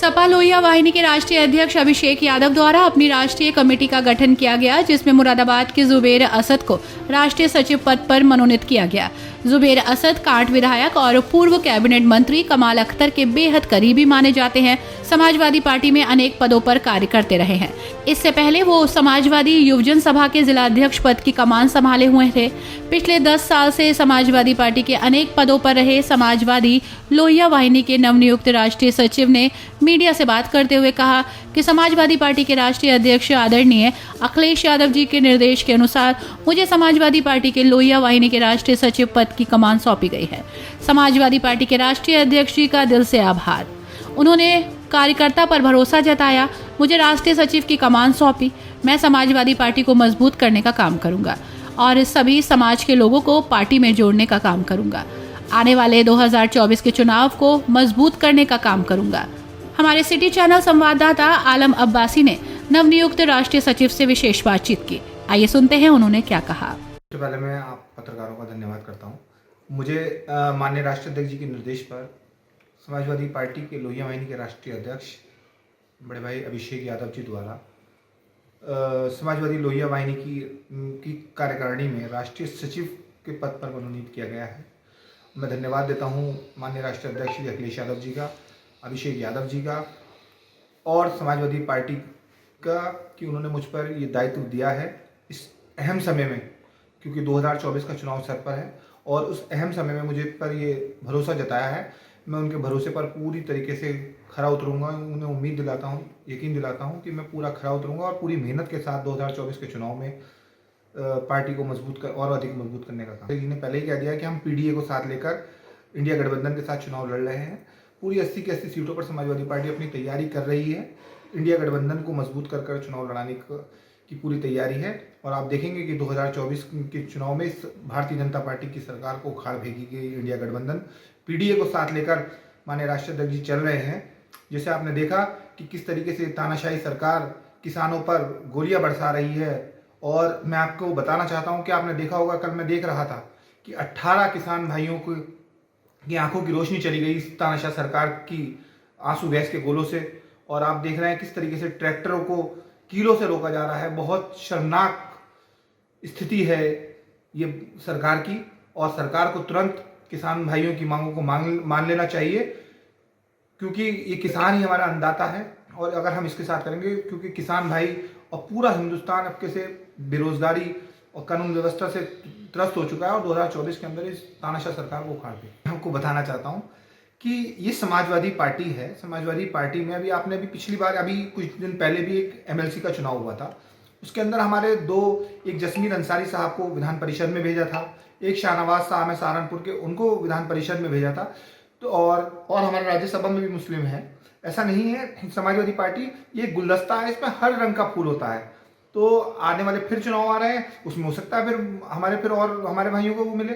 सपा लोहिया वाहिनी के राष्ट्रीय अध्यक्ष अभिषेक यादव द्वारा अपनी राष्ट्रीय कमेटी का गठन किया गया, जिसमें मुरादाबाद के जुबेर असद को राष्ट्रीय सचिव पद पर मनोनीत किया गया। जुबेर असद कांट विधायक और पूर्व कैबिनेट मंत्री कमाल अख्तर के बेहद करीबी माने जाते हैं। समाजवादी पार्टी में अनेक पदों पर कार्य करते रहे हैं। इससे पहले वो समाजवादी युवजन सभा के जिला अध्यक्ष पद की कमान संभाले हुए थे। पिछले 10 साल से समाजवादी पार्टी के अनेक पदों पर रहे समाजवादी लोहिया वाहिनी के नवनियुक्त राष्ट्रीय सचिव ने मीडिया से बात करते हुए कहा कि समाजवादी पार्टी के राष्ट्रीय अध्यक्ष आदरणीय अखिलेश यादव जी के निर्देश के अनुसार मुझे समाजवादी पार्टी के लोहिया वाहिनी के राष्ट्रीय सचिव पद की कमान सौंपी गई है। समाजवादी पार्टी के राष्ट्रीय अध्यक्ष जी का दिल से आभार। उन्होंने कार्यकर्ता पर भरोसा जताया, मुझे राष्ट्रीय सचिव की कमान सौंपी। मैं समाजवादी पार्टी को मजबूत करने का काम करूंगा और सभी समाज के लोगों को पार्टी में जोड़ने का काम करूंगा। आने वाले 2024 के चुनाव को मजबूत करने का काम करूंगा। हमारे सिटी चैनल संवाददाता आलम अब्बासी ने नवनियुक्त राष्ट्रीय सचिव से विशेष बातचीत की। आइए सुनते हैं उन्होंने क्या कहा। सबसे पहले मैं आप पत्रकारों का धन्यवाद करता हूं। मुझे माननीय राष्ट्रीय अध्यक्ष जी के निर्देश पर समाजवादी पार्टी के लोहिया वाहिनी के राष्ट्रीय अध्यक्ष बड़े भाई अभिषेक यादव जी द्वारा समाजवादी लोहिया वाहिनी की कार्यकारिणी में राष्ट्रीय सचिव के पद पर मनोनीत किया गया है। मैं धन्यवाद देता हूं माननीय राष्ट्रीय अध्यक्ष श्री अखिलेश यादव जी का, अभिषेक यादव जी का और समाजवादी पार्टी का कि उन्होंने मुझ पर ये दायित्व दिया है इस अहम समय में, क्योंकि 2024 का चुनाव सर पर है और उस अहम समय में मुझे पर ये भरोसा जताया है। मैं उनके भरोसे पर पूरी तरीके से खरा उतरूंगा। उन्हें उम्मीद दिलाता हूँ, यकीन दिलाता हूँ कि मैं पूरा खरा उतरूंगा और पूरी मेहनत के साथ 2024 के चुनाव में पार्टी को और अधिक मजबूत करने का काम। जी ने पहले ही कह दिया कि हम पीडीए को साथ लेकर इंडिया गठबंधन के साथ चुनाव लड़ रहे हैं। पूरी 80 की 80 सीटों पर समाजवादी पार्टी अपनी तैयारी कर रही है। इंडिया गठबंधन को मजबूत कर चुनाव लड़ाने की पूरी तैयारी है और आप देखेंगे कि 2024 के चुनाव में भारतीय जनता पार्टी की सरकार को उखाड़ फेंकेगी इंडिया गठबंधन। पीडीए को साथ लेकर माननीय राष्ट्रीय अध्यक्ष जी चल रहे हैं। जैसे आपने देखा कि किस तरीके से तानाशाही सरकार किसानों पर गोलियां बरसा रही है और मैं आपको बताना चाहता हूं कि आपने देखा होगा, कल मैं देख रहा था कि 18 किसान भाइयों की आंखों की रोशनी चली गई इस तानाशाह सरकार की आंसू गैस के गोलों से। और आप देख रहे हैं किस तरीके से ट्रैक्टरों को कीलों से रोका जा रहा है। बहुत शर्मनाक स्थिति है ये सरकार की और सरकार को तुरंत किसान भाइयों की मांगों को मान लेना चाहिए, क्योंकि ये किसान ही हमारा अन्नदाता है। और अगर हम इसके साथ करेंगे, क्योंकि किसान भाई और पूरा हिंदुस्तान अब से बेरोजगारी और कानून व्यवस्था से त्रस्त हो चुका है और 2024 के अंदर इस तानाशाह सरकार को उखाड़ दे। हमको बताना चाहता हूँ कि ये समाजवादी पार्टी है। समाजवादी पार्टी में अभी आपने पिछली बार कुछ दिन पहले भी एक एमएलसी का चुनाव हुआ था। उसके अंदर हमारे एक जसमीर अंसारी साहब को विधान परिषद में भेजा था, एक शाहनवाज साहब है सहारनपुर के, उनको विधान परिषद में भेजा था। तो और हमारे राज्यसभा में भी मुस्लिम है। ऐसा नहीं है, समाजवादी पार्टी ये गुलदस्ता है, इसमें हर रंग का फूल होता है। तो आने वाले फिर चुनाव आ रहे हैं, उसमें हो सकता है फिर हमारे भाइयों को वो मिले।